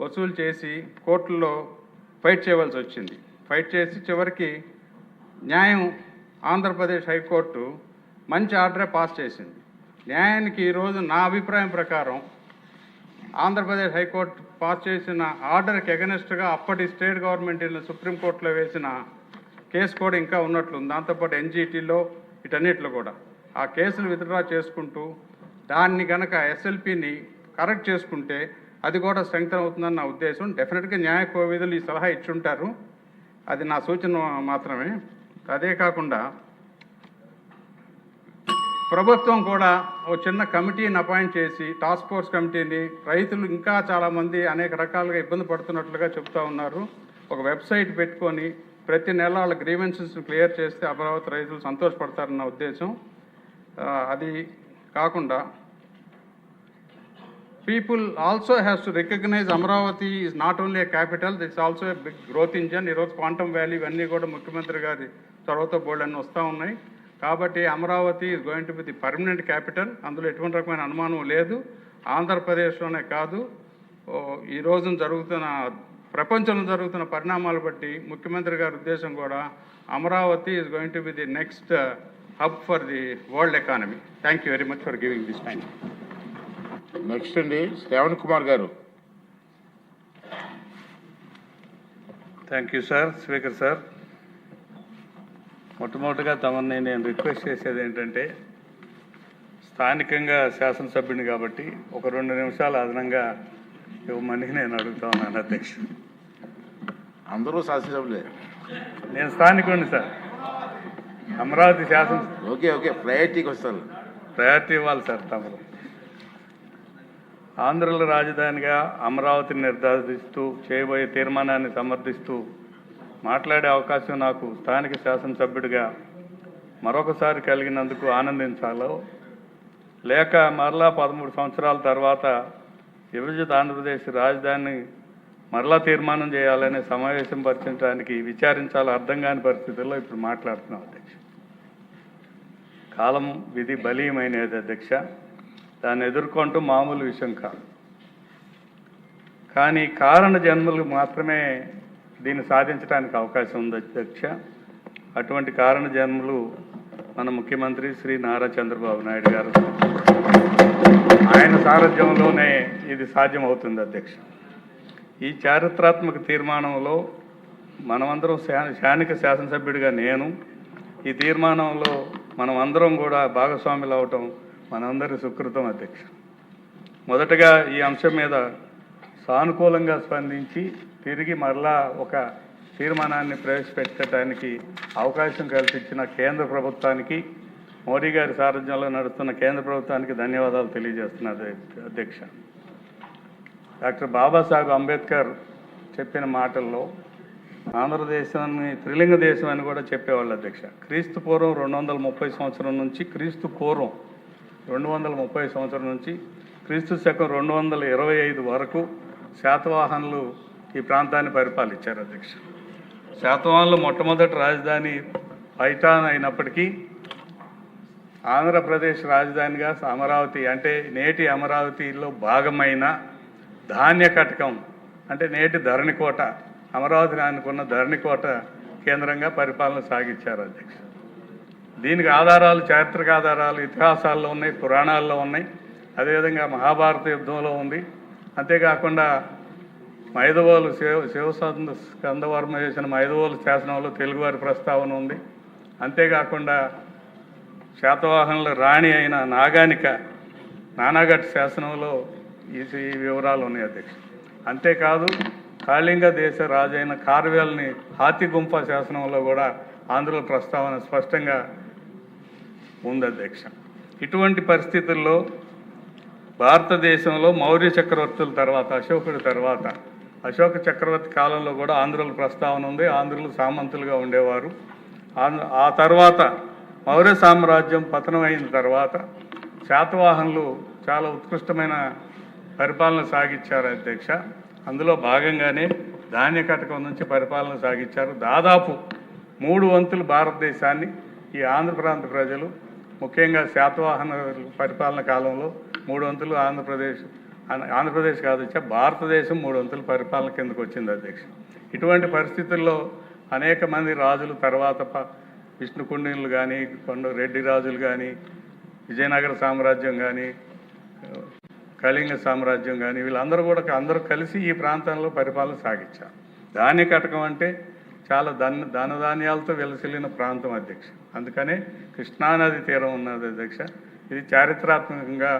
వసూలు చేసి కోర్టుల్లో ఫైట్ చేయవలసి వచ్చింది. ఫైట్ చేసి చివరికి న్యాయం ఆంధ్రప్రదేశ్ హైకోర్టు మంచి ఆర్డరే పాస్ చేసింది. న్యాయానికి ఈరోజు నా అభిప్రాయం ప్రకారం ఆంధ్రప్రదేశ్ హైకోర్టు పాస్ చేసిన ఆర్డర్కి ఎగనెస్ట్గా అప్పటి స్టేట్ గవర్నమెంట్ సుప్రీంకోర్టులో వేసిన కేసు కూడా ఇంకా ఉన్నట్లుంది. దాంతోపాటు ఎన్జీటీలో వీటన్నిటిలో కూడా ఆ కేసులు విత్డ్రా చేసుకుంటూ దాన్ని కనుక ఎస్ఎల్పిని కరెక్ట్ చేసుకుంటే అది కూడా స్ట్రెంగ్తన్ అవుతుందని నా ఉద్దేశం. డెఫినెట్గా న్యాయ కోవిధులు ఈ సలహా ఇచ్చుంటారు, అది నా సూచన మాత్రమే. అదే కాకుండా ప్రభుత్వం కూడా ఒక చిన్న కమిటీని అపాయింట్ చేసి, టాస్క్ ఫోర్స్ కమిటీని, రైతులు ఇంకా చాలామంది అనేక రకాలుగా ఇబ్బంది పడుతున్నట్లుగా చెప్తా ఉన్నారు, ఒక వెబ్సైట్ పెట్టుకొని ప్రతి నెల వాళ్ళ గ్రీవెన్సెస్ క్లియర్ చేస్తే అమరావతి రైతులు సంతోషపడతారన్న ఉద్దేశం. అది కాకుండా people also has to recognize Amravati is not only a capital, it's also a big growth engine. ఈరోజు క్వాంటమ్ వ్యాలీ ఇవన్నీ కూడా ముఖ్యమంత్రి గారి చొరవతో బోర్డు అన్నీ వస్తూ ఉన్నాయి. కాబట్టి Amaravati is going to be the permanent capital, అందులో ఎటువంటి రకమైన అనుమానం లేదు. ఆంధ్రప్రదేశ్లోనే కాదు, ఈ రోజున జరుగుతున్న ప్రపంచంలో జరుగుతున్న పరిణామాలు బట్టి ముఖ్యమంత్రి గారి ఉద్దేశం కూడా Amaravati is going to be the next hub for the world economy. Thank you very much for giving this time. Next అండి శ్రావణ్ కుమార్ గారు. Thank you sir, speaker sir. మొట్టమొదటిగా తమని నేను రిక్వెస్ట్ చేసేది ఏంటంటే, స్థానికంగా శాసనసభ్యుని కాబట్టి ఒక 2 నిమిషాలు అదనంగా ఇవ్వమని నేను అడుగుతా ఉన్నాను అధ్యక్ష. అందరూ శాసనసభ్యులే. నేను స్థానికుడిని సార్, అమరావతి శాసన. ఓకే ఓకే, ప్రయారిటీకి వస్తారు. ప్రయారిటీ ఇవ్వాలి సార్. తమరు ఆంధ్రుల రాజధానిగా అమరావతిని నిర్ధారిస్తూ చేయబోయే తీర్మానాన్ని సమర్థిస్తూ మాట్లాడే అవకాశం నాకు స్థానిక శాసనసభ్యుడిగా మరొకసారి కలిగినందుకు ఆనందించాలో, లేక మరలా 13 సంవత్సరాల తర్వాత విభజిత ఆంధ్రప్రదేశ్ రాజధాని మరలా తీర్మానం చేయాలనే సమావేశం పరిచయించడానికి విచారించాలో అర్థం కాని పరిస్థితుల్లో ఇప్పుడు మాట్లాడుతున్నాం అధ్యక్ష. కాలం విధి బలీయమైనది అధ్యక్ష, దాన్ని ఎదుర్కొంటూ మామూలు విషయం కాదు. కానీ కారణ జన్మలు మాత్రమే దీన్ని సాధించడానికి అవకాశం ఉంది అధ్యక్ష. అటువంటి కారణ జన్మలు మన ముఖ్యమంత్రి శ్రీ నారా చంద్రబాబు నాయుడు గారు, ఆయన సారథ్యంలోనే ఇది సాధ్యమవుతుంది అధ్యక్ష. ఈ చారిత్రాత్మక తీర్మానంలో మనమందరం స్థానిక శాసనసభ్యుడిగా నేను ఈ తీర్మానంలో మనం అందరం కూడా భాగస్వాములు అవటం మనందరి సుకృతం అధ్యక్ష. మొదటగా ఈ అంశం మీద సానుకూలంగా స్పందించి తిరిగి మరలా ఒక తీర్మానాన్ని ప్రవేశపెట్టడానికి అవకాశం కల్పించిన కేంద్ర ప్రభుత్వానికి, మోడీ గారి సారథ్యంలో నడుస్తున్న కేంద్ర ప్రభుత్వానికి ధన్యవాదాలు తెలియజేస్తున్నారు అధ్యక్ష. డాక్టర్ బాబాసాహెబ్ అంబేద్కర్ చెప్పిన మాటల్లో ఆంధ్రదేశాన్ని త్రిలింగ దేశం అని కూడా చెప్పేవాళ్ళు అధ్యక్ష. క్రీస్తు పూర్వం 230 సంవత్సరం నుంచి, క్రీస్తు పూర్వం 230 సంవత్సరం నుంచి క్రీస్తు శకం 225 వరకు శాతవాహనులు ఈ ప్రాంతాన్ని పరిపాలించారు అధ్యక్ష. శాతవాహనులు మొట్టమొదటి రాజధాని పైఠాన్ అయినప్పటికీ ఆంధ్రప్రదేశ్ రాజధానిగా అమరావతి, అంటే నేటి అమరావతిలో భాగమైన ధాన్య కటకం, అంటే నేటి ధరణికోట, అమరావతిని అనుకున్న ధరణికోట కేంద్రంగా పరిపాలన సాగించారు అధ్యక్ష. దీనికి ఆధారాలు, చారిత్రక ఆధారాలు ఇతిహాసాల్లో ఉన్నాయి, పురాణాల్లో ఉన్నాయి, అదేవిధంగా మహాభారత యుద్ధంలో ఉంది. అంతేకాకుండా మైదవోలు స్కందవర్మ చేసిన మైదవోలు శాసనంలో తెలుగువారి ప్రస్తావన ఉంది. అంతేకాకుండా శాతవాహనుల రాణి అయిన నాగానిక నానాఘట్ శాసనంలో ఈ వివరాలు ఉన్నాయి అధ్యక్ష. అంతేకాదు కాళింగ దేశ రాజైన కార్వేల్ని హాతిగుంప శాసనంలో కూడా ఆంధ్రుల ప్రస్తావన స్పష్టంగా ఉంది అధ్యక్ష. ఇటువంటి పరిస్థితుల్లో భారతదేశంలో మౌర్య చక్రవర్తుల తర్వాత, అశోకుడి తర్వాత, అశోక చక్రవర్తి కాలంలో కూడా ఆంధ్రుల ప్రస్తావన ఉంది. ఆంధ్రులు సామంతులుగా ఉండేవారు. ఆ తర్వాత మౌర్య సామ్రాజ్యం పతనం అయిన తర్వాత శాతవాహనులు చాలా ఉత్కృష్టమైన పరిపాలన సాగించారు అధ్యక్ష. అందులో భాగంగానే ధాన్య కటకం నుంచి పరిపాలన సాగించారు. దాదాపు 3 వంతులు భారతదేశాన్ని ఈ ఆంధ్ర ప్రాంత ప్రజలు, ముఖ్యంగా శాతవాహన పరిపాలన కాలంలో 3 వంతులు ఆంధ్రప్రదేశ్ ఆంధ్రప్రదేశ్ కాదు అధ్యక్ష, భారతదేశం 3 వంతుల పరిపాలన కిందకు వచ్చింది అధ్యక్ష. ఇటువంటి పరిస్థితుల్లో అనేక మంది రాజులు తర్వాత విష్ణుకుండినులు కానీ, రెడ్డి రాజులు కానీ, విజయనగర సామ్రాజ్యం కానీ, కళింగ సామ్రాజ్యం కానీ, వీళ్ళందరూ కూడా అందరూ కలిసి ఈ ప్రాంతంలో పరిపాలన సాగించారు. ధాన్య కటకం అంటే చాలా ధనధాన్యాలతో వెలసిల్లిన ప్రాంతం అధ్యక్ష. అందుకనే కృష్ణానది తీరం ఉన్నది అధ్యక్ష. ఇది చారిత్రాత్మకంగా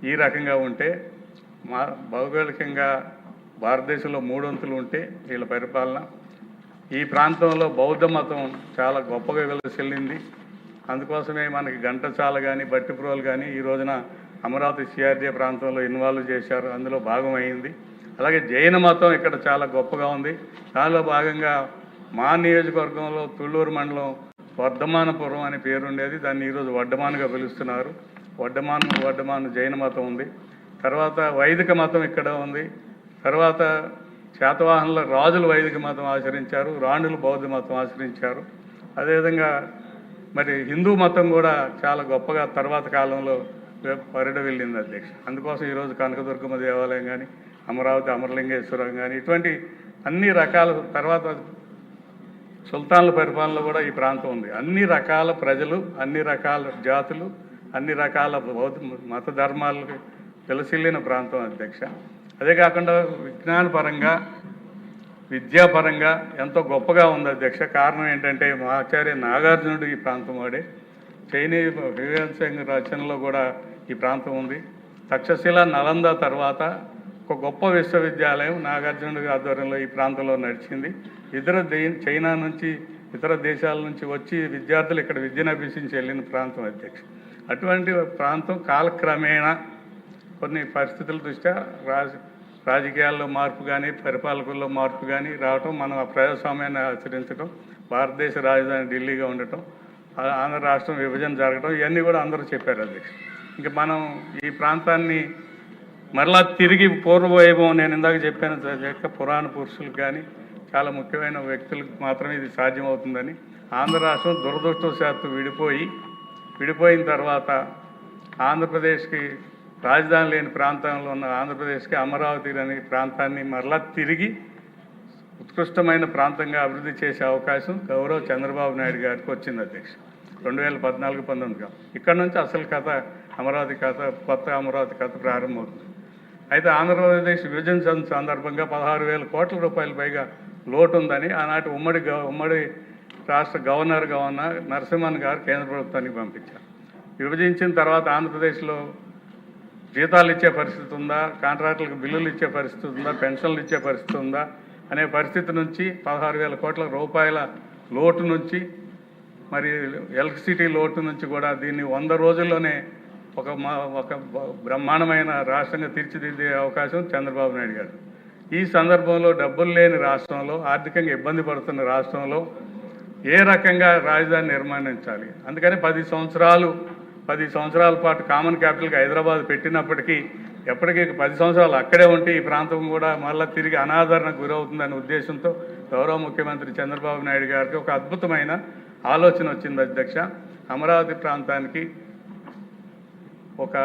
ఈ రకంగా ఉంటే భౌగోళికంగా భారతదేశంలో 3 వంతులు ఉంటే వీళ్ళ పరిపాలన ఈ ప్రాంతంలో బౌద్ధ మతం చాలా గొప్పగా వెలసిల్లింది. అందుకోసమే మనకి ఘంటసాల కానీ, బట్టిప్రోలు కానీ ఈ రోజున అమరావతి సిఆర్డీ ప్రాంతంలో ఇన్వాల్వ్ చేశారు, అందులో భాగం అయింది. అలాగే జైన మతం ఇక్కడ చాలా గొప్పగా ఉంది. దానిలో భాగంగా మా నియోజకవర్గంలో తుళ్ళూరు మండలం వర్ధమానపురం అనే పేరు ఉండేది, దాన్ని ఈరోజు వడ్డమానుగా పిలుస్తున్నారు. వడ్డమాను జైన మతం ఉంది. తర్వాత వైదిక మతం ఇక్కడ ఉంది. తర్వాత శాతవాహనుల రాజులు వైదిక మతం ఆచరించారు, రాణులు బౌద్ధ మతం ఆచరించారు. అదేవిధంగా మరి హిందూ మతం కూడా చాలా గొప్పగా తర్వాత కాలంలో వెళ్ళింది అధ్యక్ష. అందుకోసం ఈరోజు కనకదుర్గమ్మ దేవాలయం కానీ, అమరావతి అమరలింగేశ్వరం కానీ, ఇటువంటి అన్ని రకాల తర్వాత సుల్తాన్ల పరిపాలనలో కూడా ఈ ప్రాంతం ఉంది. అన్ని రకాల ప్రజలు, అన్ని రకాల జాతులు, అన్ని రకాల మత ధర్మాలకు వెలసిల్లిన ప్రాంతం అధ్యక్ష. అదే కాకుండా విజ్ఞానపరంగా, విద్యాపరంగా ఎంతో గొప్పగా ఉంది అధ్యక్ష. కారణం ఏంటంటే మా ఆచార్య నాగార్జునుడు ఈ ప్రాంతం వాడే. చైనీయ వివేకానంద రచనలో కూడా ఈ ప్రాంతం ఉంది. తక్షశిల, నలంద తర్వాత ఒక గొప్ప విశ్వవిద్యాలయం నాగార్జునుడి ఆధ్వర్యంలో ఈ ప్రాంతంలో నడిచింది. చైనా నుంచి, ఇతర దేశాల నుంచి వచ్చి విద్యార్థులు ఇక్కడ విద్యను అభ్యసించి వెళ్ళిన ప్రాంతం అధ్యక్ష. అటువంటి ప్రాంతం కాలక్రమేణా కొన్ని పరిస్థితుల దృష్ట్యా రాజకీయాల్లో మార్పు కానీ, పరిపాలకుల్లో మార్పు కానీ రావటం, మనం ఆ ప్రజాస్వామ్యాన్ని ఆచరించడం, భారతదేశ రాజధాని ఢిల్లీగా ఉండటం, ఆంధ్ర రాష్ట్రం విభజన జరగడం, ఇవన్నీ కూడా అందరూ చెప్పారు అధ్యక్ష. ఇంకా మనం ఈ ప్రాంతాన్ని మరలా తిరిగి పూర్వవైభవం, నేను ఇందాక చెప్పాను పురాణ పురుషులకు కానీ చాలా ముఖ్యమైన వ్యక్తులకు మాత్రమే ఇది సాధ్యమవుతుందని. ఆంధ్ర రాష్ట్రం దురదృష్టవశాత్తు విడిపోయిన తర్వాత ఆంధ్రప్రదేశ్కి రాజధాని లేని ప్రాంతంలో ఉన్న ఆంధ్రప్రదేశ్కి అమరావతి అనే ప్రాంతాన్ని మరలా తిరిగి ఉత్కృష్టమైన ప్రాంతంగా అభివృద్ధి చేసే అవకాశం గౌరవ చంద్రబాబు నాయుడు గారికి వచ్చింది అధ్యక్ష. 2014-19 ఇక్కడ నుంచి అసలు కథ, అమరావతి కథ, కొత్త అమరావతి కథ ప్రారంభమవుతుంది. అయితే ఆంధ్రప్రదేశ్ విభజన సందర్భంగా 16,000 కోట్ల రూపాయల పైగా లోటు ఉందని ఆనాటి ఉమ్మడి రాష్ట్ర గవర్నర్గా ఉన్న నరసింహన్ గారు కేంద్ర ప్రభుత్వానికి పంపించారు. విభజించిన తర్వాత ఆంధ్రప్రదేశ్లో జీతాలు ఇచ్చే పరిస్థితి ఉందా, కాంట్రాక్టులకు బిల్లులు ఇచ్చే పరిస్థితి ఉందా, పెన్షన్లు ఇచ్చే పరిస్థితి ఉందా అనే పరిస్థితి నుంచి 16,000 కోట్ల రూపాయల లోటు నుంచి, మరి ఎలక్ట్రిసిటీ లోటు నుంచి కూడా దీన్ని 100 రోజుల్లోనే ఒక బ్రహ్మాండమైన రాష్ట్రంగా తీర్చిదిద్దే అవకాశం చంద్రబాబు నాయుడు గారు. ఈ సందర్భంలో డబ్బులు లేని రాష్ట్రంలో, ఆర్థికంగా ఇబ్బంది పడుతున్న రాష్ట్రంలో ఏ రకంగా రాజధాని నిర్మాణించాలి, అందుకని 10 సంవత్సరాల పాటు కామన్ క్యాపిటల్గా హైదరాబాద్ పెట్టినప్పటికీ ఎప్పటికీ 10 సంవత్సరాలు అక్కడే ఉంటే ఈ ప్రాంతం కూడా మళ్ళీ తిరిగి అనాదరణకు గురవుతుందనే ఉద్దేశంతో గౌరవ ముఖ్యమంత్రి చంద్రబాబు నాయుడు గారికి ఒక అద్భుతమైన ఆలోచన వచ్చింది అధ్యక్ష. అమరావతి ప్రాంతానికి ఒక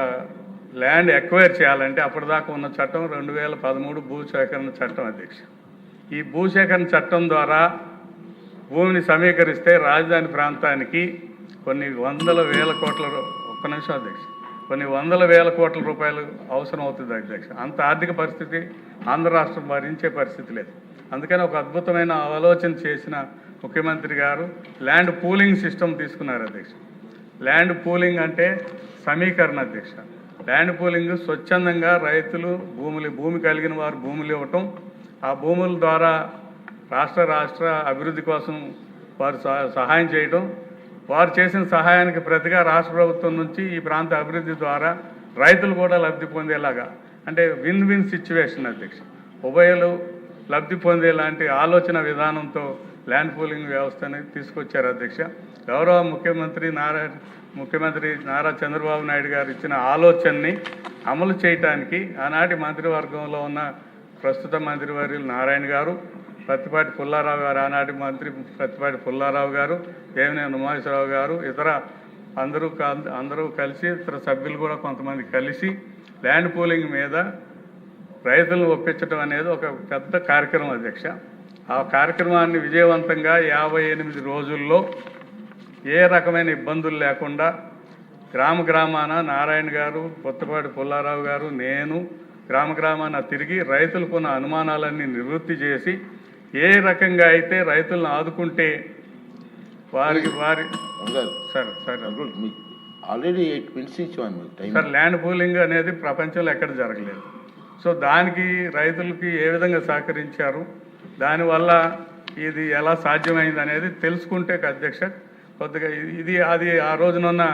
ల్యాండ్ ఎక్వైర్ చేయాలంటే అప్పటిదాకా ఉన్న చట్టం 2013 భూసేకరణ చట్టం అధ్యక్ష. ఈ భూసేకరణ చట్టం ద్వారా భూమిని సమీకరిస్తే రాజధాని ప్రాంతానికి కొన్ని 100,000 కోట్ల కొన్ని 100,000 కోట్ల రూపాయలు అవసరం అవుతుంది అధ్యక్ష. అంత ఆర్థిక పరిస్థితి ఆంధ్ర రాష్ట్రం భరించే పరిస్థితి లేదు. అందుకని ఒక అద్భుతమైన ఆలోచన చేసిన ముఖ్యమంత్రి గారు ల్యాండ్ పూలింగ్ సిస్టమ్ తీసుకున్నారు అధ్యక్ష. ల్యాండ్ పూలింగ్ అంటే సమీకరణ అధ్యక్ష. ల్యాండ్ పూలింగ్ స్వచ్ఛందంగా రైతులు భూమి కలిగిన వారు భూములు ఇవ్వటం, ఆ భూముల ద్వారా రాష్ట్ర అభివృద్ధి కోసం వారు సహాయం చేయటం, వారు చేసిన సహాయానికి ప్రతిగా రాష్ట్ర ప్రభుత్వం నుంచి ఈ ప్రాంత అభివృద్ధి ద్వారా రైతులు కూడా లబ్ధి పొందేలాగా, అంటే విన్ విన్ సిచ్యువేషన్ అధ్యక్ష. ఉభయలు లబ్ధి పొందేలాంటి ఆలోచన విధానంతో ల్యాండ్ పూలింగ్ వ్యవస్థని తీసుకొచ్చారు అధ్యక్ష. గౌరవ ముఖ్యమంత్రి నారా చంద్రబాబు నాయుడు గారు ఇచ్చిన ఆలోచనని అమలు చేయటానికి ఆనాటి మంత్రివర్గంలో ఉన్న ప్రస్తుత మంత్రివర్యులు నారాయణ గారు, ప్రత్తిపాటి పుల్లారావు గారు, ఆనాటి మంత్రి ప్రత్తిపాటి పుల్లారావు గారు, దేవినేని ఉమాశ్వరరావు గారు, ఇతర అందరూ కలిసి, ఇతర సభ్యులు కూడా కొంతమంది కలిసి ల్యాండ్ పూలింగ్ మీద రైతులను ఒప్పించడం అనేది ఒక పెద్ద కార్యక్రమం అధ్యక్ష. ఆ కార్యక్రమాన్ని విజయవంతంగా 58 రోజుల్లో ఏ రకమైన ఇబ్బందులు లేకుండా గ్రామాన నారాయణ గారు, కొత్తపాటి పుల్లారావు గారు, నేను గ్రామాన తిరిగి రైతులకున్న అనుమానాలన్నీ నివృత్తి చేసి ఏ రకంగా అయితే రైతులను ఆదుకుంటే వారి సార్ ఆల్రెడీ 8 minutes ఇచ్చాను టైం. సార్ ల్యాండ్ పూలింగ్ అనేది ప్రపంచంలో ఎక్కడ జరగలేదు. సో దానికి రైతులకి ఏ విధంగా సహకరించారు, దానివల్ల ఇది ఎలా సాధ్యమైంది అనేది తెలుసుకుంటే అధ్యక్ష కొద్దిగా అది ఆ రోజునున్న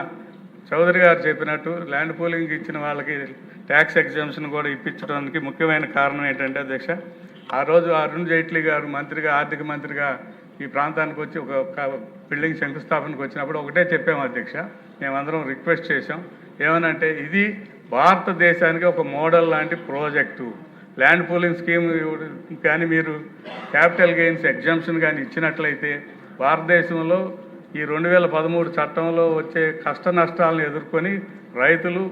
చౌదరి గారు చెప్పినట్టు ల్యాండ్ పూలింగ్ ఇచ్చిన వాళ్ళకి ట్యాక్స్ ఎగ్జామ్షన్ కూడా ఇప్పించడానికి ముఖ్యమైన కారణం ఏంటంటే అధ్యక్ష, ఆ రోజు అరుణ్ జైట్లీ గారు మంత్రిగా, ఆర్థిక మంత్రిగా ఈ ప్రాంతానికి వచ్చి ఒక బిల్డింగ్ శంకుస్థాపనకు వచ్చినప్పుడు ఒకటే చెప్పాము అధ్యక్ష, మేమందరం రిక్వెస్ట్ చేసాం ఏమనంటే ఇది భారతదేశానికి ఒక మోడల్ లాంటి ప్రాజెక్టు. ల్యాండ్ పూలింగ్ స్కీమ్ కానీ మీరు క్యాపిటల్ గెయిన్స్ ఎగ్జామ్షన్ కానీ ఇచ్చినట్లయితే భారతదేశంలో ఈ 2013 చట్టంలో వచ్చే కష్ట నష్టాలను ఎదుర్కొని రైతులు,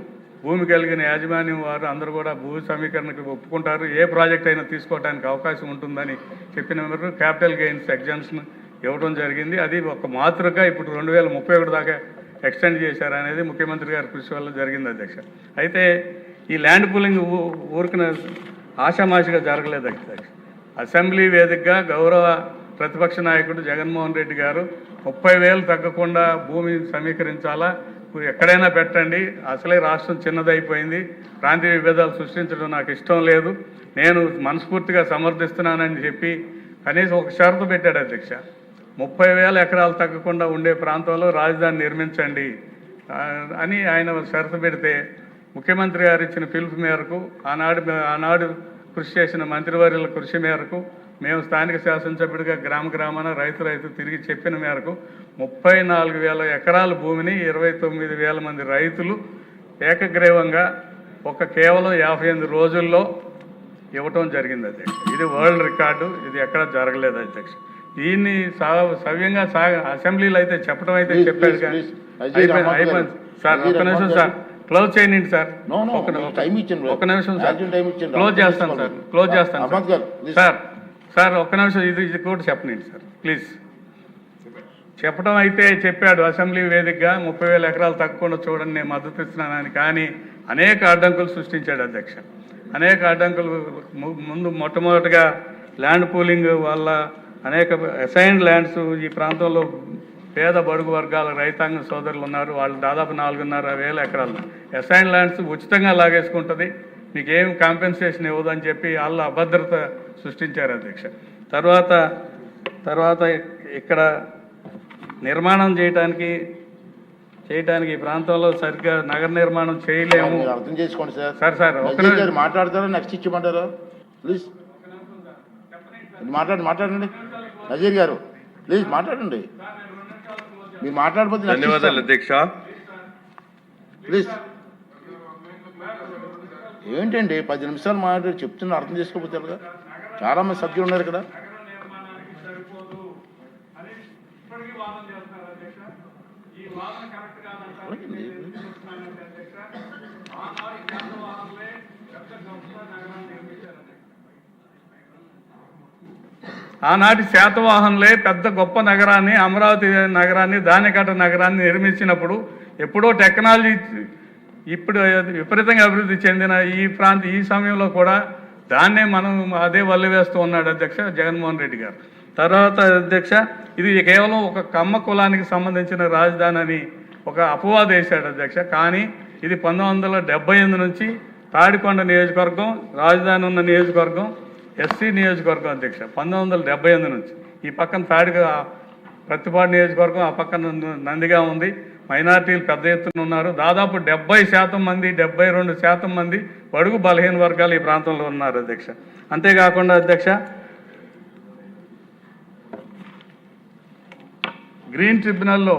భూమి కలిగిన యాజమాన్యం వారు అందరూ కూడా భూ సమీకరణకు ఒప్పుకుంటారు, ఏ ప్రాజెక్ట్ అయినా తీసుకోవడానికి అవకాశం ఉంటుందని చెప్పిన మేరకు క్యాపిటల్ గెయిన్స్ ఎగ్జామ్షన్ ఇవ్వడం జరిగింది. అది ఒక మాతృగా ఇప్పుడు 2031 దాకా ఎక్స్టెండ్ చేశారనేది ముఖ్యమంత్రి గారి కృషి వల్ల జరిగింది అధ్యక్ష. అయితే ఈ ల్యాండ్ పూలింగ్ ఊరికిన ఆషామాషిగా జరగలేదు అధ్యక్ష. అసెంబ్లీ వేదికగా గౌరవ ప్రతిపక్ష నాయకుడు జగన్మోహన్ రెడ్డి గారు 30,000 తగ్గకుండా భూమి సమీకరించాలా, ఎక్కడైనా పెట్టండి, అసలే రాష్ట్రం చిన్నదైపోయింది, ప్రాంతీయ విభేదాలు సృష్టించడం నాకు ఇష్టం లేదు, నేను మనస్ఫూర్తిగా సమర్థిస్తున్నానని చెప్పి కనీసం ఒక షరతు పెట్టాడు అధ్యక్ష. 30,000 ఎకరాలు తగ్గకుండా ఉండే ప్రాంతంలో రాజధాని నిర్మించండి అని ఆయన షరతు పెడితే ముఖ్యమంత్రి గారు ఇచ్చిన పిలుపు మేరకు ఆనాడు కృషి చేసిన మంత్రివర్యుల కృషి మేరకు మేము స్థానిక శాసనసభ్యుడిగా గ్రామాన రైతు తిరిగి చెప్పిన మేరకు 34,000 ఎకరాల భూమిని 29,000 మంది రైతులు ఏకగ్రీవంగా కేవలం 58 రోజుల్లో ఇవ్వటం జరిగింది అధ్యక్ష. ఇది వరల్డ్ రికార్డు, ఇది ఎక్కడ జరగలేదు అధ్యక్ష. దీన్ని సవ్యంగా అసెంబ్లీలో అయితే చెప్పడం అయితే చెప్పాడు కానీ అయిపోయింది సార్. ఒక్క నిమిషం సార్, క్లోజ్ చేయండి సార్, ఒక్క నిమిషం సార్, క్లోజ్ చేస్తాను సార్, క్లోజ్ చేస్తాను సార్. సార్ ఒక్క నిమిషం, ఇది కూడా చెప్పనండి సార్ ప్లీజ్. చెప్పడం అయితే చెప్పాడు అసెంబ్లీ వేదికగా 30,000 ఎకరాలు తగ్గకుండా చూడండి నేను మద్దతు ఇస్తున్నానని, కానీ అనేక అడ్డంకులు సృష్టించాడు అధ్యక్ష. అనేక అడ్డంకులు మొట్టమొదటిగా ల్యాండ్ పూలింగ్ వల్ల అనేక అసైన్డ్ ల్యాండ్స్ ఈ ప్రాంతంలో పేద బడుగు వర్గాల రైతాంగ సోదరులు ఉన్నారు, వాళ్ళు దాదాపు 4,500 ఎకరాలు అసైన్డ్ ల్యాండ్స్ ఉచితంగా లాగేసుకుంటుంది, మీకు ఏం కాంపెన్సేషన్ ఇవ్వదని చెప్పి వాళ్ళ అభద్రత సృష్టించారు అధ్యక్ష. తర్వాత ఇక్కడ నిర్మాణం చేయటానికి ఈ ప్రాంతంలో సరిగ్గా నగర నిర్మాణం చేయలేము. అర్థం చేసుకోండి సార్. సార్ మాట్లాడతారా, నెక్స్ట్ ఇచ్చిమంటారా ప్లీజ్? మాట్లాడండి నజీర్ గారు, ప్లీజ్ మాట్లాడండి. మీరు మాట్లాడబోతే ధన్యవాదాలు అధ్యక్ష. ప్లీజ్ ఏంటండి 10 నిమిషాలు మాట్లాడి చెప్తున్నా అర్థం చేసుకోకపోతే చాలా మంది సభ్యులు ఉన్నారు ఇక్కడ. ఆనాటి శాతవాహనులే పెద్ద గొప్ప నగరాన్ని, అమరావతి నగరాన్ని, ధాన్యకట్ట నగరాన్ని నిర్మించినప్పుడు ఎప్పుడో టెక్నాలజీ ఇప్పుడు విపరీతంగా అభివృద్ధి చెందిన ఈ సమయంలో కూడా దాన్నే మనం అదే వల్లి వేస్తూ ఉన్నాడు అధ్యక్ష జగన్మోహన్ రెడ్డి గారు. తర్వాత అధ్యక్ష, ఇది కేవలం ఒక కమ్మ కులానికి సంబంధించిన రాజధాని అని ఒక అపవాదు వేశాడు అధ్యక్ష. కానీ ఇది 1978 నుంచి తాడికొండ నియోజకవర్గం, రాజధాని ఉన్న నియోజకవర్గం ఎస్సీ నియోజకవర్గం అధ్యక్ష. 1978 నుంచి ఈ పక్కన ప్రతిపాడు నియోజకవర్గం, ఆ పక్కన నందిగా ఉంది, మైనార్టీలు పెద్ద ఎత్తున ఉన్నారు. దాదాపు 70% మంది, 72% మంది బడుగు బలహీన వర్గాలు ఈ ప్రాంతంలో ఉన్నారు అధ్యక్ష. అంతేకాకుండా అధ్యక్ష, గ్రీన్ ట్రిబ్యునల్లో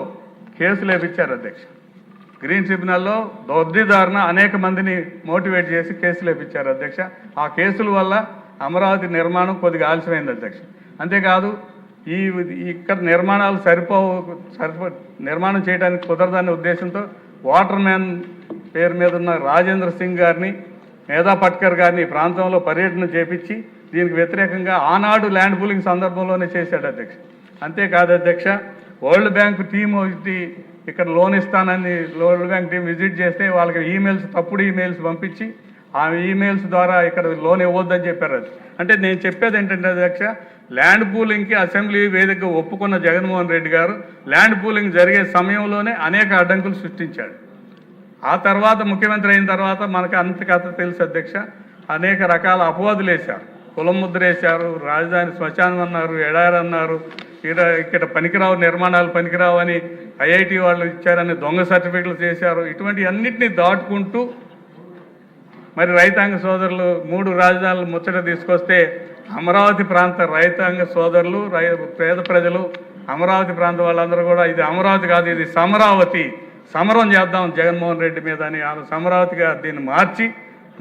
కేసులు వేపించారు అధ్యక్ష. గ్రీన్ ట్రిబ్యునల్లో దొడ్డిదారున అనేక మందిని మోటివేట్ చేసి కేసులు వేపించారు అధ్యక్ష. ఆ కేసుల వల్ల అమరావతి నిర్మాణం కొద్దిగా ఆలస్యమైంది అధ్యక్ష. అంతేకాదు ఇక్కడ నిర్మాణాలు నిర్మాణం చేయడానికి కుదరదనే ఉద్దేశంతో వాటర్ మ్యాన్ పేరు మీద ఉన్న రాజేంద్ర సింగ్ గారిని మేధా పట్కర్ గారిని ఈ ప్రాంతంలో పర్యటన చేపించి దీనికి వ్యతిరేకంగా ఆనాడు ల్యాండ్ పూలింగ్ సందర్భంలోనే చేశాడు అధ్యక్ష. అంతేకాదు అధ్యక్ష, వరల్డ్ బ్యాంక్ టీం ఒకటి ఇక్కడ లోన్ ఇస్తానని వరల్డ్ బ్యాంక్ టీం విజిట్ చేస్తే వాళ్ళకి ఈమెయిల్స్, తప్పుడు ఈమెయిల్స్ పంపించి ఆ ఈమెయిల్స్ ద్వారా ఇక్కడ లోన్ ఇవ్వద్దని చెప్పారు. అది అంటే నేను చెప్పేది ఏంటంటే అధ్యక్ష, ల్యాండ్ పూలింగ్కి అసెంబ్లీ వేదికగా ఒప్పుకున్న జగన్మోహన్ రెడ్డి గారు ల్యాండ్ పూలింగ్ జరిగే సమయంలోనే అనేక అడ్డంకులు సృష్టించాడు. ఆ తర్వాత ముఖ్యమంత్రి అయిన తర్వాత మనకు అంత కథ తెలుసు అధ్యక్ష. అనేక రకాల అపవాదులు వేశారు, కులం ముద్ర వేశారు, రాజధాని శ్మశానం అన్నారు, ఎడారి అన్నారు, ఇక్కడ పనికిరావు నిర్మాణాలు పనికిరావు అని ఐఐటి వాళ్ళు ఇచ్చారని దొంగ సర్టిఫికెట్లు చేశారు. ఇటువంటి అన్నింటినీ దాటుకుంటూ మరి రైతాంగ సోదరులు 3 రాజధానులు ముచ్చట తీసుకొస్తే అమరావతి ప్రాంత రైతాంగ సోదరులు, పేద ప్రజలు, అమరావతి ప్రాంత వాళ్ళందరూ కూడా ఇది అమరావతి కాదు, ఇది సమరావతి, సమరం చేద్దాం జగన్మోహన్ రెడ్డి మీద అని సమరావతిగా దీన్ని మార్చి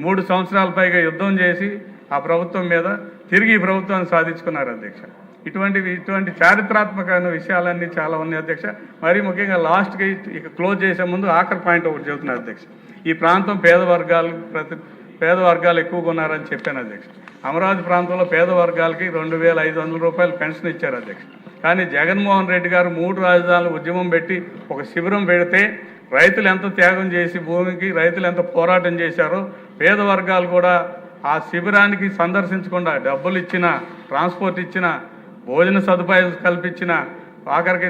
3 సంవత్సరాల పైగా యుద్ధం చేసి ఆ ప్రభుత్వం మీద తిరిగి ఈ ప్రభుత్వాన్ని సాధించుకున్నారు అధ్యక్ష. ఇటువంటి చారిత్రాత్మకమైన విషయాలన్నీ చాలా ఉన్నాయి అధ్యక్ష. మరీ ముఖ్యంగా లాస్ట్కి ఇక క్లోజ్ చేసే ముందు ఆఖరి పాయింట్ ఒకటి చెబుతున్నారు అధ్యక్ష. ఈ ప్రాంతం పేద వర్గాలు ఎక్కువగా ఉన్నారని చెప్పాను అధ్యక్ష. అమరావతి ప్రాంతంలో పేద వర్గాలకి 2,500 రూపాయలు పెన్షన్ ఇచ్చారు అధ్యక్ష. కానీ జగన్మోహన్ రెడ్డి గారు 3 రాజధానులు ఉద్యమం పెట్టి ఒక శిబిరం పెడితే రైతులు ఎంత త్యాగం చేసి భూమికి రైతులు ఎంత పోరాటం చేశారో, పేద వర్గాలు కూడా ఆ శిబిరానికి సందర్శించకుండా డబ్బులు ఇచ్చిన, ట్రాన్స్పోర్ట్ ఇచ్చిన, భోజన సదుపాయాలు కల్పించిన, ఆఖరికి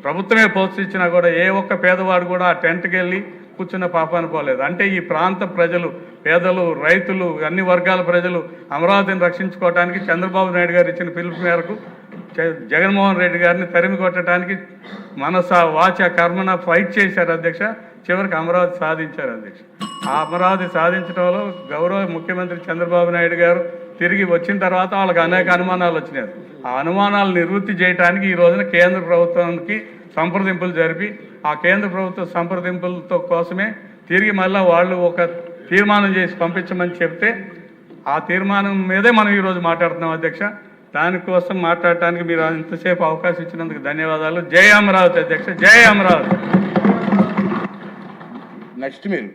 ప్రభుత్వమే ప్రోత్సహించినా కూడా ఏ ఒక్క పేదవాడు కూడా ఆ టెంట్కి వెళ్ళి కూర్చున్న పాపాను పోలేదు. అంటే ఈ ప్రాంత ప్రజలు, పేదలు, రైతులు, అన్ని వర్గాల ప్రజలు అమరావతిని రక్షించుకోవడానికి చంద్రబాబు నాయుడు గారు ఇచ్చిన పిలుపు మేరకు జగన్మోహన్ రెడ్డి గారిని తరిమి కొట్టడానికి మనస వాచ కర్మన ఫైట్ చేశారు అధ్యక్ష. చివరికి అమరావతి సాధించారు అధ్యక్ష. ఆ అమరావతి సాధించడంలో గౌరవ ముఖ్యమంత్రి చంద్రబాబు నాయుడు గారు తిరిగి వచ్చిన తర్వాత వాళ్ళకి అనేక అనుమానాలు వచ్చినాయి. ఆ అనుమానాలు నివృత్తి చేయడానికి ఈ రోజున కేంద్ర ప్రభుత్వానికి సంప్రదింపులు జరిపి ఆ కేంద్ర ప్రభుత్వ సంప్రదింపులతో కోసమే తిరిగి మళ్ళీ వాళ్ళు ఒక తీర్మానం చేసి పంపించమని చెప్తే ఆ తీర్మానం మీదే మనం ఈరోజు మాట్లాడుతున్నాం అధ్యక్ష. దానికోసం మాట్లాడటానికి మీరు ఇంతసేపు అవకాశం ఇచ్చినందుకు ధన్యవాదాలు. జై అమరావతి అధ్యక్ష, జై అమరావతి. నెక్స్ట్ మీరు